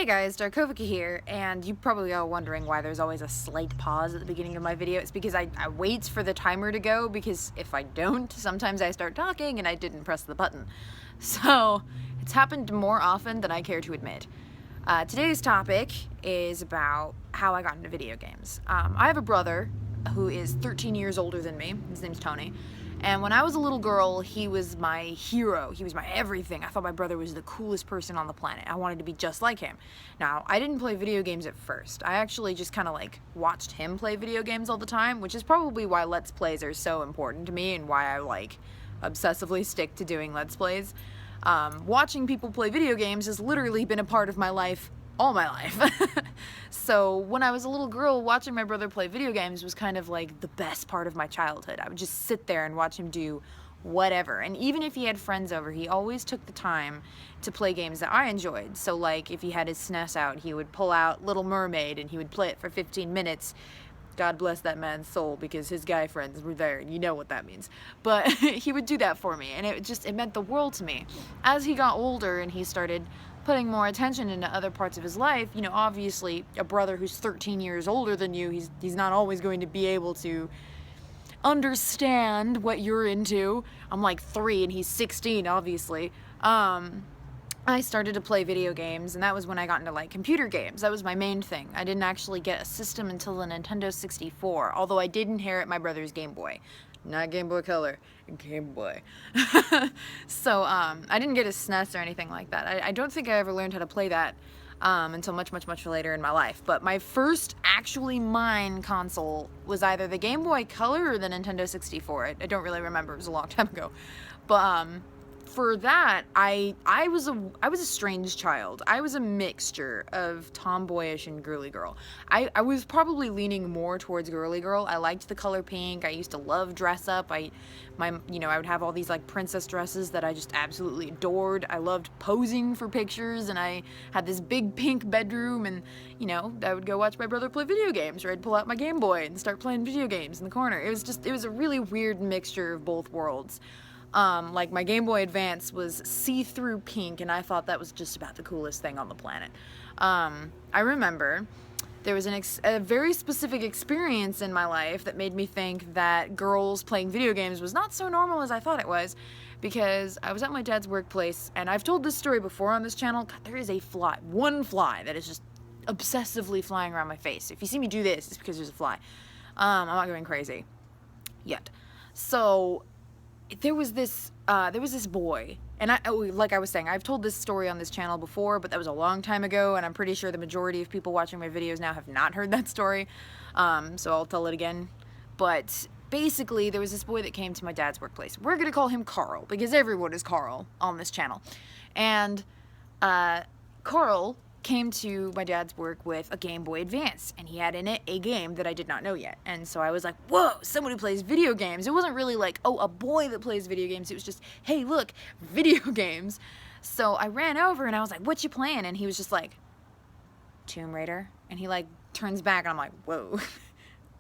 Hey guys, Darkovika here, and you probably are wondering why there's always a slight pause at the beginning of my video. It's because I wait for the timer to go, because if I don't, sometimes I start talking and I didn't press the button. So, it's happened more often than I care to admit. Today's topic is about how I got into video games. I have a brother who is 13 years older than me. His name's Tony. And when I was a little girl, he was my hero. He was my everything. I thought my brother was the coolest person on the planet. I wanted to be just like him. Now, I didn't play video games at first. I actually just kind of watched him play video games all the time, which is probably why Let's Plays are so important to me and why I obsessively stick to doing Let's Plays. Watching people play video games has literally been a part of my life all my life. So when I was a little girl, watching my brother play video games was kind of like the best part of my childhood. I would just sit there and watch him do whatever. And even if he had friends over, he always took the time to play games that I enjoyed. So if he had his SNES out, he would pull out Little Mermaid and he would play it for 15 minutes. God bless that man's soul, because his guy friends were there, and you know what that means. But he would do that for me, and it meant the world to me. As he got older and he started putting more attention into other parts of his life, obviously a brother who's 13 years older than you, he's not always going to be able to understand what you're into. I'm like 3 and he's 16, obviously. I started to play video games, and that was when I got into computer games. That was my main thing. I didn't actually get a system until the Nintendo 64, although I did inherit my brother's Game Boy. Not Game Boy Color, Game Boy. So, I didn't get a SNES or anything like that. I don't think I ever learned how to play that until much later in my life. But my first actually mine console was either the Game Boy Color or the Nintendo 64. I don't really remember. It was a long time ago. But, for that, I was a strange child. I was a mixture of tomboyish and girly girl. I was probably leaning more towards girly girl. I liked the color pink. I used to love dress up. I would have all these princess dresses that I just absolutely adored. I loved posing for pictures, and I had this big pink bedroom, and I would go watch my brother play video games, or I'd pull out my Game Boy and start playing video games in the corner. It was a really weird mixture of both worlds. My Game Boy Advance was see-through pink, and I thought that was just about the coolest thing on the planet. I remember there was a very specific experience in my life that made me think that girls playing video games was not so normal as I thought it was, because I was at my dad's workplace, and I've told this story before on this channel. God, there is one fly that is just obsessively flying around my face. If you see me do this, it's because there's a fly. I'm not going crazy yet. So there was this boy, and like I was saying, I've told this story on this channel before, but that was a long time ago, and I'm pretty sure the majority of people watching my videos now have not heard that story, so I'll tell it again. But basically, there was this boy that came to my dad's workplace. We're gonna call him Carl, because everyone is Carl on this channel. And Carl came to my dad's work with a Game Boy Advance, and he had in it a game that I did not know yet. And so I was like, whoa, someone who plays video games. It wasn't really oh, a boy that plays video games. It was just, hey, look, video games. So I ran over and I was like, what you playing? And he was just like, Tomb Raider. And he turns back, and I'm like, whoa.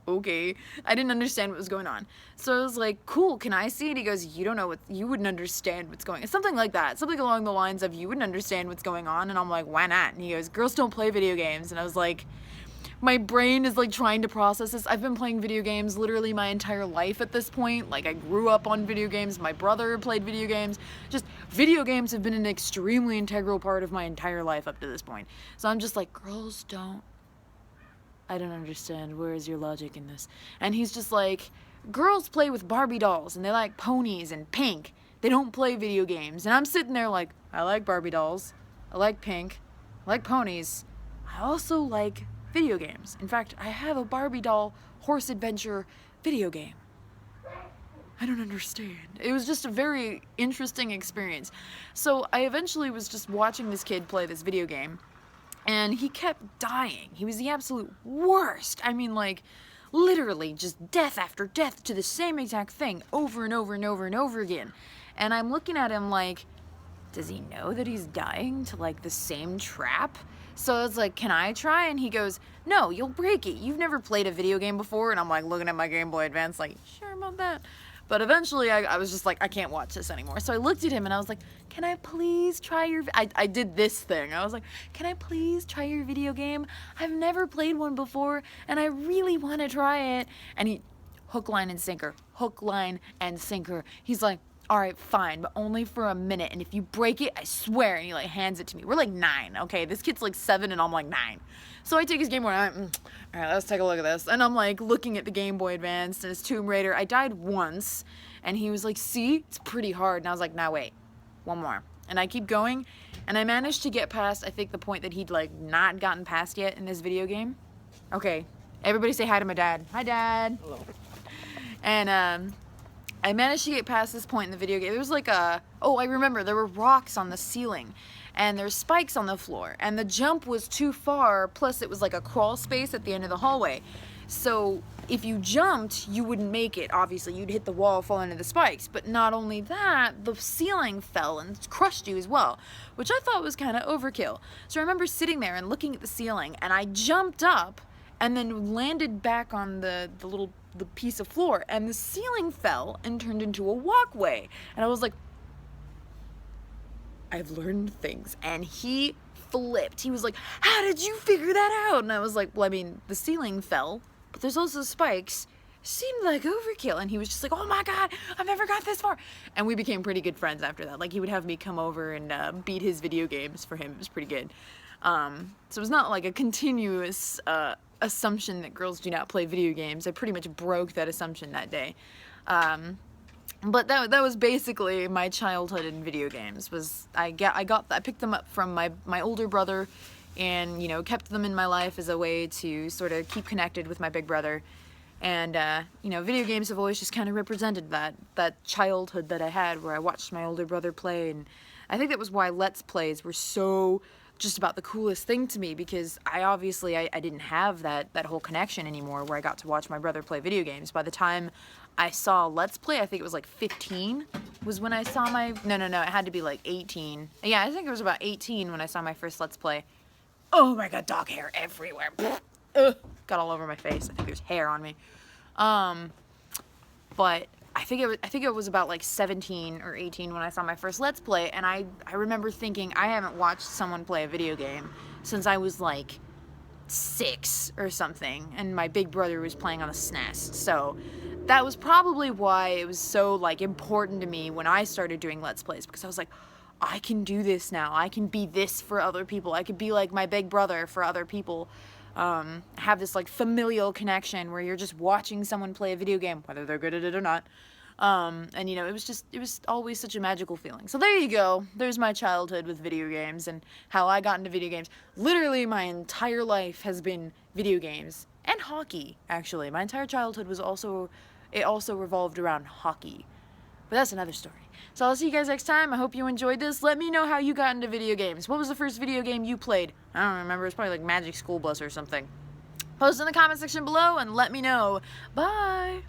Okay. I didn't understand what was going on. So I was like, cool, can I see it? He goes, you wouldn't understand what's going on. Something like that. Something along the lines of, you wouldn't understand what's going on. And I'm like, why not? And he goes, girls don't play video games. And I was like, my brain is trying to process this. I've been playing video games literally my entire life at this point. I grew up on video games. My brother played video games. Just video games have been an extremely integral part of my entire life up to this point. So I'm just like, girls don't. I don't understand. Where is your logic in this? And he's just like, girls play with Barbie dolls, and they like ponies and pink. They don't play video games. And I'm sitting there like, I like Barbie dolls. I like pink. I like ponies. I also like video games. In fact, I have a Barbie doll horse adventure video game. I don't understand. It was just a very interesting experience. So I eventually was just watching this kid play this video game, and he kept dying. He was the absolute worst. I mean, literally just death after death to the same exact thing over and over and over and over again. And I'm looking at him like, does he know that he's dying to the same trap? So I was like, can I try? And he goes, no, you'll break it. You've never played a video game before. And I'm looking at my Game Boy Advance sure about that. But eventually I was just like, I can't watch this anymore. So I looked at him and I was like, can I please try your, I did this thing. I was like, can I please try your video game? I've never played one before and I really want to try it. And he, hook, line, and sinker. Hook, line, and sinker. He's like, all right, fine, but only for a minute. And if you break it, I swear. And he like hands it to me. We're like 9, okay? This kid's like 7 and I'm like 9. So I take his Game Boy and I'm like, all right, let's take a look at this. And I'm like looking at the Game Boy Advance and his Tomb Raider. I died once and he was like, see, it's pretty hard. And I was like, nah, wait, one more. And I keep going and I managed to get past, I think, the point that he'd like not gotten past yet in this video game. Okay, everybody say hi to my dad. Hi, Dad. Hello. And I managed to get past this point in the video game. There was like oh, I remember, there were rocks on the ceiling, and there's spikes on the floor, and the jump was too far, plus it was like a crawl space at the end of the hallway. So if you jumped, you wouldn't make it, obviously. You'd hit the wall, fall into the spikes. But not only that, the ceiling fell and crushed you as well, which I thought was kind of overkill. So I remember sitting there and looking at the ceiling, and I jumped up and then landed back on the piece of floor, and the ceiling fell and turned into a walkway. And I was like, I've learned things. And he flipped. He was like, how did you figure that out? And I was like, well, I mean, the ceiling fell, but there's also spikes. Seemed like overkill. And he was just like, oh my God, I've never got this far. And we became pretty good friends after that. Like, he would have me come over and beat his video games for him. It was pretty good. So it was not like a continuous assumption that girls do not play video games. I pretty much broke that assumption that day. But that was basically my childhood in video games. Was I picked them up from my older brother, and kept them in my life as a way to sort of keep connected with my big brother. And video games have always just kind of represented that childhood that I had, where I watched my older brother play. And I think that was why Let's Plays were so just about the coolest thing to me, because I didn't have that whole connection anymore where I got to watch my brother play video games. By the time I saw Let's Play, I think it was like 15 was when I saw my, no, it had to be like 18. Yeah, I think it was about 18 when I saw my first Let's Play. Oh my God, dog hair everywhere. Ugh, got all over my face. I think there's hair on me. But I think it was about like 17 or 18 when I saw my first Let's Play, and I remember thinking, I haven't watched someone play a video game since I was like 6 or something, and my big brother was playing on a SNES. So that was probably why it was so like important to me when I started doing Let's Plays, because I was like, I can do this now. I can be this for other people. I could be like my big brother for other people. Have this like familial connection where you're just watching someone play a video game, whether they're good at it or not. And it was always such a magical feeling. So there you go. There's my childhood with video games and how I got into video games. Literally my entire life has been video games and hockey, actually. My entire childhood was also revolved around hockey. But that's another story. So I'll see you guys next time. I hope you enjoyed this. Let me know how you got into video games. What was the first video game you played? I don't remember. It's probably like Magic School Bus or something. Post in the comment section below and let me know. Bye!